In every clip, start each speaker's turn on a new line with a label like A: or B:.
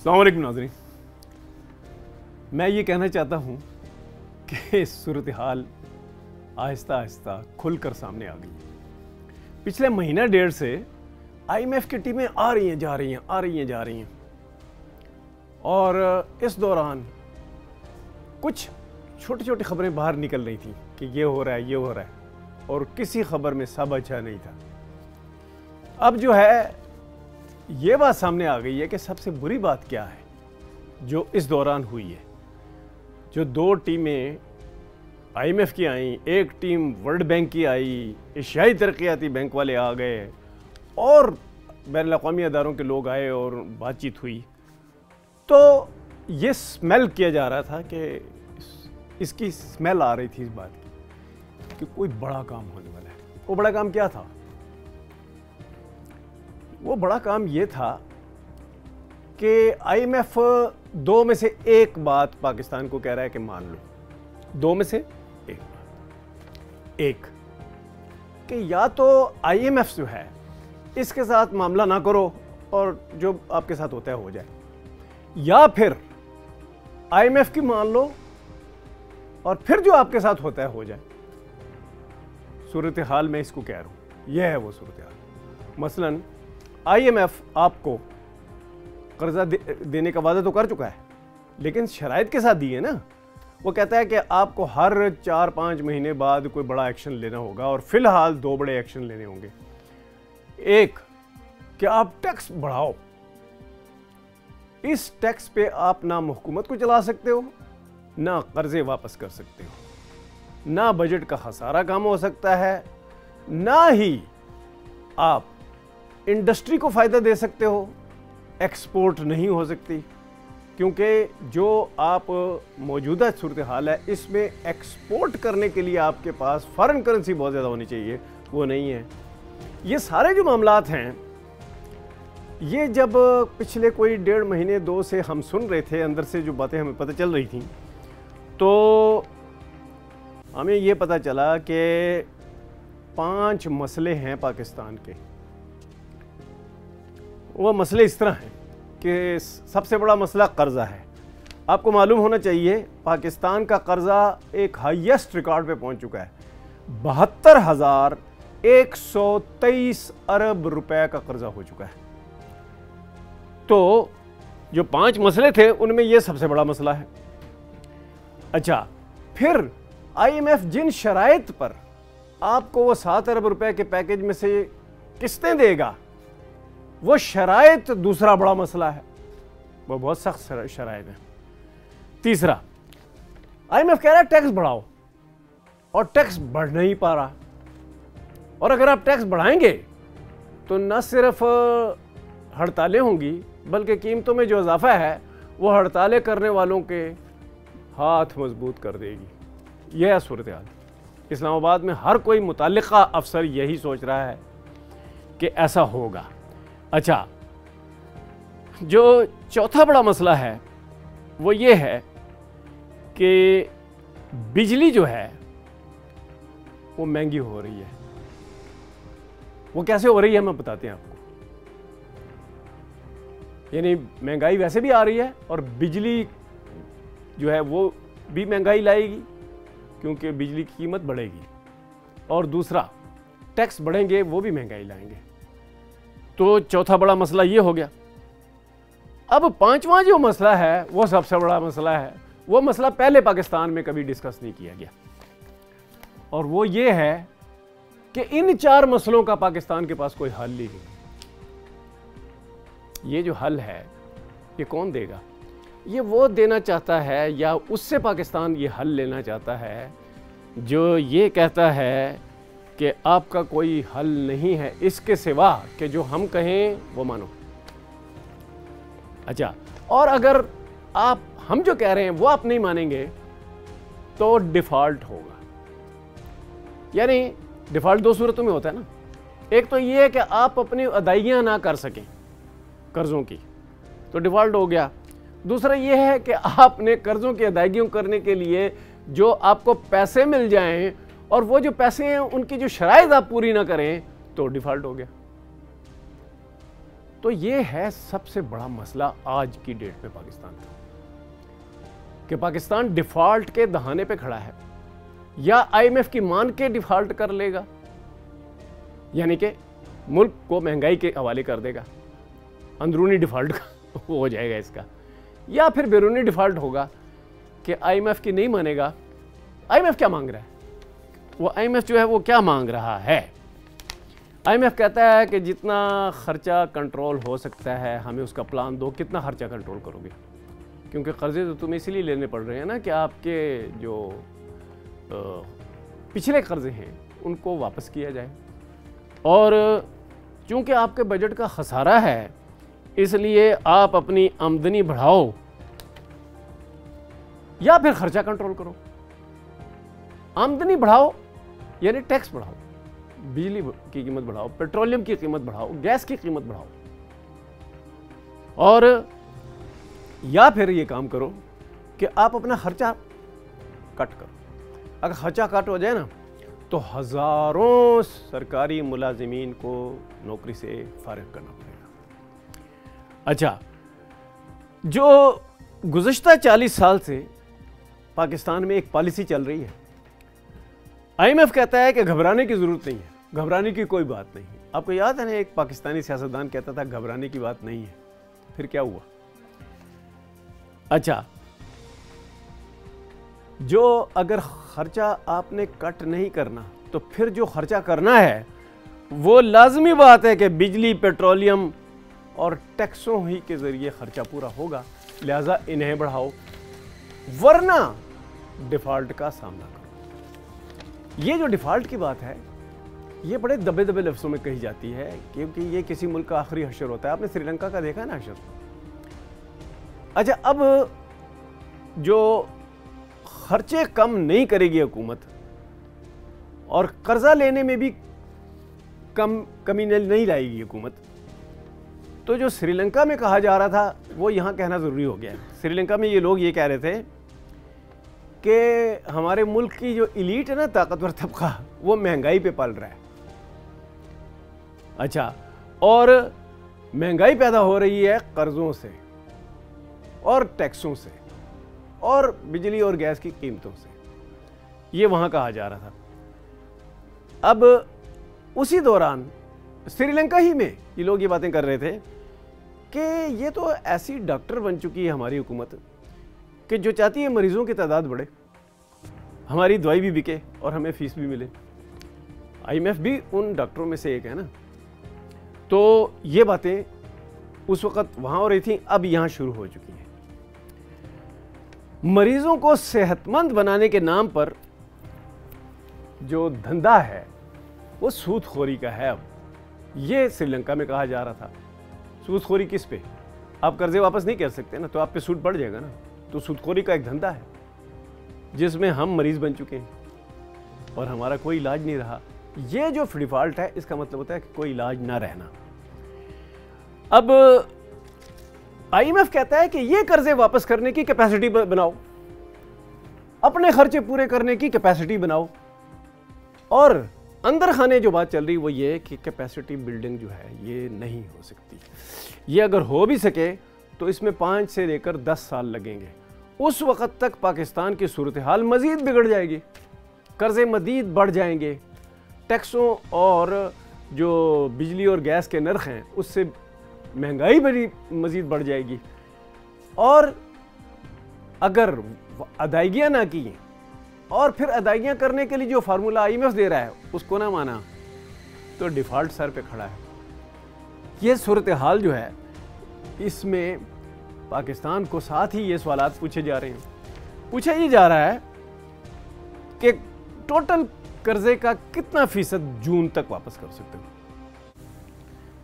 A: अस्सलाम वालेकुम नाज़रीन, मैं ये कहना चाहता हूँ कि सूरत हाल आहिस्ता आहिस्ता खुलकर सामने आ गई। पिछले महीना डेढ़ से IMF की टीमें आ रही हैं जा रही हैं और इस दौरान कुछ छोटी छोटी खबरें बाहर निकल रही थी कि ये हो रहा है और किसी खबर में सब अच्छा नहीं था। अब जो है ये बात सामने आ गई है कि सबसे बुरी बात क्या है जो इस दौरान हुई है। जो दो टीमें IMF की आई, एक टीम वर्ल्ड बैंक की आई, एशियाई तरक्याती बैंक वाले आ गए और बैनुल अक़वामी अदारों के लोग आए और बातचीत हुई, तो ये स्मेल किया जा रहा था कि इसकी स्मेल आ रही थी इस बात की कि कोई बड़ा काम होने वाला है। वो बड़ा काम क्या था? वो बड़ा काम ये था कि IMF दो में से एक बात पाकिस्तान को कह रहा है कि मान लो, दो में से एक बात, एक कि या तो IMF जो है इसके साथ मामला ना करो और जो आपके साथ होता है हो जाए, या फिर IMF की मान लो और फिर जो आपके साथ होता है हो जाए। सूरत हाल मैं इसको कह रहा हूं, यह है वो सूरत हाल। मसलन IMF आपको कर्जा देने का वादा तो कर चुका है, लेकिन शराइत के साथ दिए ना। वो कहता है कि आपको हर 4-5 महीने बाद कोई बड़ा एक्शन लेना होगा और फिलहाल दो बड़े एक्शन लेने होंगे। एक कि आप टैक्स बढ़ाओ, इस टैक्स पे आप ना हुकूमत को चला सकते हो, ना कर्जे वापस कर सकते हो, ना बजट का खसारा कम हो सकता है, ना ही आप इंडस्ट्री को फायदा दे सकते हो, एक्सपोर्ट नहीं हो सकती, क्योंकि जो आप मौजूदा सूरत हाल है इसमें एक्सपोर्ट करने के लिए आपके पास फॉरेन करेंसी बहुत ज़्यादा होनी चाहिए, वो नहीं है। ये सारे जो मामलात हैं, ये जब पिछले कोई 1.5 महीने 2 से हम सुन रहे थे, अंदर से जो बातें हमें पता चल रही थी, तो हमें ये पता चला कि 5 मसले हैं पाकिस्तान के। वो मसले इस तरह हैं कि सबसे बड़ा मसला कर्ज़ा है। आपको मालूम होना चाहिए पाकिस्तान का कर्ज़ा एक हाईएस्ट रिकॉर्ड पे पहुंच चुका है। 72,123 अरब रुपए का कर्ज़ा हो चुका है। तो जो 5 मसले थे उनमें ये सबसे बड़ा मसला है। अच्छा, फिर IMF जिन शराइत पर आपको वो 7 अरब रुपए के पैकेज में से किस्तें देगा, वो शराइत दूसरा बड़ा मसला है। वो बहुत सख्त शराइत है। तीसरा, IMF कह रहा है टैक्स बढ़ाओ, और टैक्स बढ़ नहीं पा रहा। और अगर आप टैक्स बढ़ाएंगे तो न सिर्फ हड़तालें होंगी, बल्कि कीमतों में जो इजाफा है वो हड़तालें करने वालों के हाथ मजबूत कर देगी। यह है सूरत हाल। इस्लामाबाद में हर कोई मुतल्लिका अफसर यही सोच रहा है कि ऐसा होगा। अच्छा, जो चौथा बड़ा मसला है वो ये है कि बिजली जो है वो महंगी हो रही है। वो कैसे हो रही है हम बताते हैं आपको। यानी महंगाई वैसे भी आ रही है और बिजली जो है वो भी महंगाई लाएगी, क्योंकि बिजली की कीमत बढ़ेगी, और दूसरा टैक्स बढ़ेंगे, वो भी महंगाई लाएंगे। तो चौथा बड़ा मसला ये हो गया। अब 5वां जो मसला है वो सबसे बड़ा मसला है। वो मसला पहले पाकिस्तान में कभी डिस्कस नहीं किया गया, और वो ये है कि इन 4 मसलों का पाकिस्तान के पास कोई हल नहीं है। ये जो हल है ये कौन देगा? ये वो देना चाहता है, या उससे पाकिस्तान ये हल लेना चाहता है जो ये कहता है कि आपका कोई हल नहीं है इसके सिवा कि जो हम कहें वो मानो। अच्छा, और अगर हम जो कह रहे हैं वो आप नहीं मानेंगे तो डिफ़ॉल्ट होगा। यानी डिफ़ॉल्ट 2 सूरतों में होता है ना। एक तो ये है कि आप अपनी अदायगियां ना कर सकें कर्ज़ों की, तो डिफ़ॉल्ट हो गया। दूसरा ये है कि आपने कर्ज़ों की अदायगियों करने के लिए जो आपको पैसे मिल जाएं, और वो जो पैसे हैं उनकी जो शराइत आप पूरी ना करें, तो डिफ़ॉल्ट हो गया। तो ये है सबसे बड़ा मसला आज की डेट में पाकिस्तान का, कि पाकिस्तान डिफॉल्ट के दहाने पे खड़ा है, या IMF की मान के डिफॉल्ट कर लेगा, यानी कि मुल्क को महंगाई के हवाले कर देगा, अंदरूनी डिफॉल्ट हो जाएगा इसका, या फिर बैरूनी डिफॉल्ट होगा कि IMF की नहीं मानेगा। IMF क्या मांग रहा है? वो IMF जो है वो क्या मांग रहा है? IMF कहता है कि जितना खर्चा कंट्रोल हो सकता है हमें उसका प्लान दो, कितना खर्चा कंट्रोल करोगे, क्योंकि कर्जे तो तुम्हें इसलिए लेने पड़ रहे हैं ना कि आपके जो पिछले कर्जे हैं उनको वापस किया जाए, और चूंकि आपके बजट का खसारा है इसलिए आप अपनी आमदनी बढ़ाओ या फिर खर्चा कंट्रोल करो। आमदनी बढ़ाओ यानी टैक्स बढ़ाओ, बिजली की कीमत बढ़ाओ, पेट्रोलियम की कीमत बढ़ाओ, गैस की कीमत बढ़ाओ, और या फिर ये काम करो कि आप अपना खर्चा कट करो। अगर खर्चा कट हो जाए ना तो हजारों सरकारी मुलाजिमीन को नौकरी से फारिग करना पड़ेगा। अच्छा, जो गुज़श्ता 40 साल से पाकिस्तान में एक पॉलिसी चल रही है, IMF कहता है कि घबराने की जरूरत नहीं है, घबराने की कोई बात नहीं है। आपको याद है ना, एक पाकिस्तानी सियासतदान कहता था घबराने की बात नहीं है, फिर क्या हुआ? अच्छा, जो अगर खर्चा आपने कट नहीं करना तो फिर जो खर्चा करना है वो लाजमी बात है कि बिजली, पेट्रोलियम और टैक्सों ही के जरिए खर्चा पूरा होगा, लिहाजा इन्हें बढ़ाओ वरना डिफॉल्ट का सामना करो। ये जो डिफॉल्ट की बात है ये बड़े दबे दबे लफ्ज़ों में कही जाती है, क्योंकि ये किसी मुल्क का आखिरी हशर होता है। आपने श्रीलंका का देखा है ना हशर। अच्छा, अब जो खर्चे कम नहीं करेगी हुकूमत और कर्जा लेने में भी कमी नहीं लाएगी हुकूमत, तो जो श्रीलंका में कहा जा रहा था वो यहाँ कहना ज़रूरी हो गया है। श्रीलंका में ये लोग ये कह रहे थे कि हमारे मुल्क की जो इलीट है ना, ताकतवर तबका, वो महंगाई पे पल रहा है। अच्छा, और महंगाई पैदा हो रही है कर्जों से और टैक्सों से और बिजली और गैस की कीमतों से, ये वहाँ कहा जा रहा था। अब उसी दौरान श्रीलंका ही में ये लोग ये बातें कर रहे थे कि ये तो ऐसी डॉक्टर बन चुकी है हमारी हुकूमत कि जो चाहती है मरीजों की तादाद बढ़े, हमारी दवाई भी बिके और हमें फीस भी मिले। IMF भी उन डॉक्टरों में से एक है ना। तो ये बातें उस वक़्त वहाँ हो रही थी, अब यहाँ शुरू हो चुकी हैं। मरीजों को सेहतमंद बनाने के नाम पर जो धंधा है वो सूदखोरी का है। अब ये श्रीलंका में कहा जा रहा था। सूदखोरी किस पे? आप कर्जे वापस नहीं कर सकते ना, तो आप पे सूद बढ़ जाएगा ना। तो सूदखोरी का एक धंधा है जिसमें हम मरीज बन चुके हैं और हमारा कोई इलाज नहीं रहा। ये जो डिफॉल्ट है इसका मतलब होता है कि कोई इलाज ना रहना। अब IMF कहता है कि ये कर्जे वापस करने की कैपेसिटी बनाओ, अपने खर्चे पूरे करने की कैपेसिटी बनाओ, और अंदर खाने जो बात चल रही वो ये कि कैपेसिटी बिल्डिंग जो है ये नहीं हो सकती। ये अगर हो भी सके तो इसमें 5 से लेकर 10 साल लगेंगे। उस वक़्त तक पाकिस्तान की सूरत हाल मज़ीद बिगड़ जाएगी, कर्जे मज़ीद बढ़ जाएंगे, टैक्सों और जो बिजली और गैस के नर्ख हैं उससे महंगाई बड़ी मज़ीद बढ़ जाएगी, और अगर अदायगियाँ ना की और फिर अदायगियाँ करने के लिए जो फार्मूला IMF दे रहा है उसको ना माना तो डिफ़ॉल्ट सर पे खड़ा है। ये सूरत हाल जो है इसमें पाकिस्तान को साथ ही ये सवालात पूछे जा रहे हैं। पूछा ये जा रहा है कि टोटल कर्जे का कितना फीसद जून तक वापस कर सकते हो,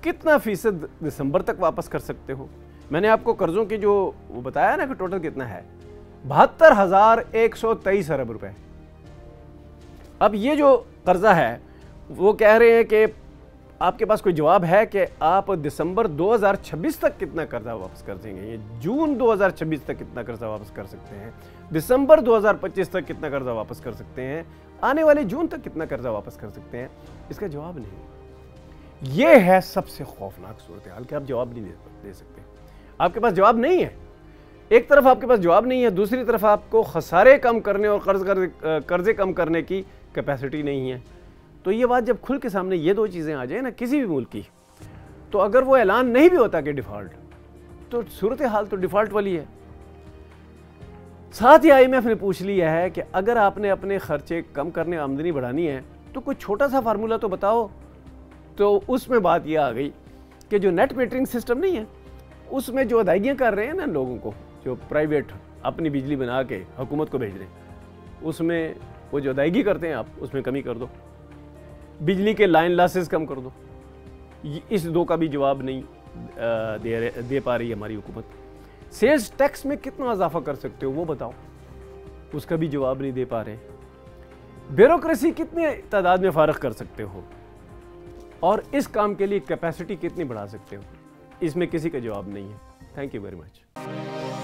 A: कितना फीसद दिसंबर तक वापस कर सकते हो। मैंने आपको कर्जों की जो वो बताया ना कि टोटल कितना है, 72,123 अरब रुपए। अब ये जो कर्जा है वो कह रहे हैं कि आपके पास कोई जवाब है कि आप दिसंबर 2026 तक कितना कर्जा वापस कर देंगे, ये जून 2026 तक कितना कर्जा वापस कर सकते हैं, दिसंबर 2025 तक कितना कर्जा वापस कर सकते हैं, आने वाले जून तक कितना कर्जा वापस कर सकते हैं? इसका जवाब नहीं। ये है सबसे खौफनाक सूरत हाल कि आप जवाब नहीं दे सकते। आपके पास जवाब नहीं है। एक तरफ आपके पास जवाब नहीं है, दूसरी तरफ आपको खसारे कम करने और कर्जे कम करने की कैपेसिटी नहीं है। तो ये बात जब खुल के सामने ये दो चीज़ें आ जाए ना किसी भी मुल्क की, तो अगर वो ऐलान नहीं भी होता कि डिफ़ॉल्ट, तो सूरत हाल तो डिफ़ॉल्ट वाली है। साथ ही IMF ने पूछ लिया है कि अगर आपने अपने खर्चे कम करने, आमदनी बढ़ानी है, तो कोई छोटा सा फार्मूला तो बताओ। तो उसमें बात यह आ गई कि जो नेट मीटरिंग सिस्टम नहीं है, उसमें जो अदायगियाँ कर रहे हैं ना लोगों को, जो प्राइवेट अपनी बिजली बना के हुकूमत को भेज रहे हैं, उसमें वो जो अदायगी करते हैं आप, उसमें कमी कर दो। बिजली के लाइन लॉसेस कम कर दो। इस दो का भी जवाब नहीं दे पा रही है हमारी हुकूमत। सेल्स टैक्स में कितना इजाफा कर सकते हो वो बताओ, उसका भी जवाब नहीं दे पा रहे। ब्यूरोक्रेसी कितने तादाद में फारग कर सकते हो, और इस काम के लिए कैपेसिटी कितनी बढ़ा सकते हो, इसमें किसी का जवाब नहीं है। Thank you very much.